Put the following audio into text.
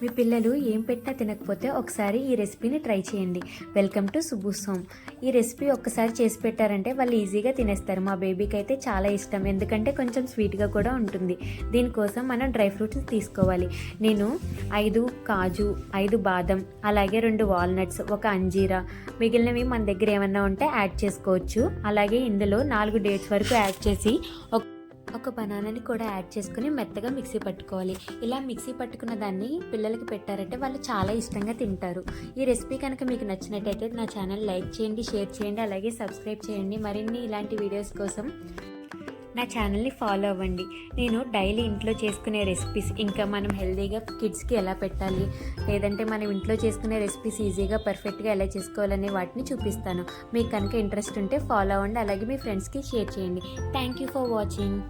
మీ పిల్లలు ఏం పెట్టినా తినకపోతే ఒకసారి ఈ రెసిపీని ట్రై చేయండి. Welcome to Subbu's home. ఈ రెసిపీ ఒక్కసారి చేసి పెట్టారంటే వాళ్ళు ఈజీగా తినేస్తారు. మా బేబీకి అయితే చాలా ఇష్టం, ఎందుకంటే కొంచెం స్వీట్గా కూడా ఉంటుంది. దీనికోసం మనం డ్రై ఫ్రూట్స్ తీసుకోవాలి. నేను 5 కాజు, 5 బాదం, అలాగే 2 వాల్నట్స్, 1 అంజీరా, మిగిలినవి మన దగ్గర ఏమన్నా ఉంటే యాడ్ చేసుకోవచ్చు. అలాగే ఇందులో 4 డేట్స్ వరకు యాడ్ చేసి ఒక బనానాని కూడా యాడ్ చేసుకుని మెత్తగా మిక్సీ పట్టుకోవాలి. ఇలా మిక్సీ పట్టుకున్న దాన్ని పిల్లలకి పెట్టారంటే వాళ్ళు చాలా ఇష్టంగా తింటారు. ఈ రెసిపీ కనుక మీకు నచ్చినట్టయితే నా ఛానల్ లైక్ చేయండి, షేర్ చేయండి, అలాగే సబ్స్క్రైబ్ చేయండి. మరిన్ని ఇలాంటి వీడియోస్ కోసం నా ఛానల్ని ఫాలో అవ్వండి. నేను డైలీ ఇంట్లో చేసుకునే రెసిపీస్, ఇంకా మనం హెల్తీగా కిడ్స్కి ఎలా పెట్టాలి, లేదంటే మనం ఇంట్లో చేసుకునే రెసిపీస్ ఈజీగా పర్ఫెక్ట్గా ఎలా చేసుకోవాలనే వాటిని చూపిస్తాను. మీకు కనుక ఇంట్రెస్ట్ ఉంటే ఫాలో అవ్వండి, అలాగే మీ ఫ్రెండ్స్కి షేర్ చేయండి. Thank you for watching.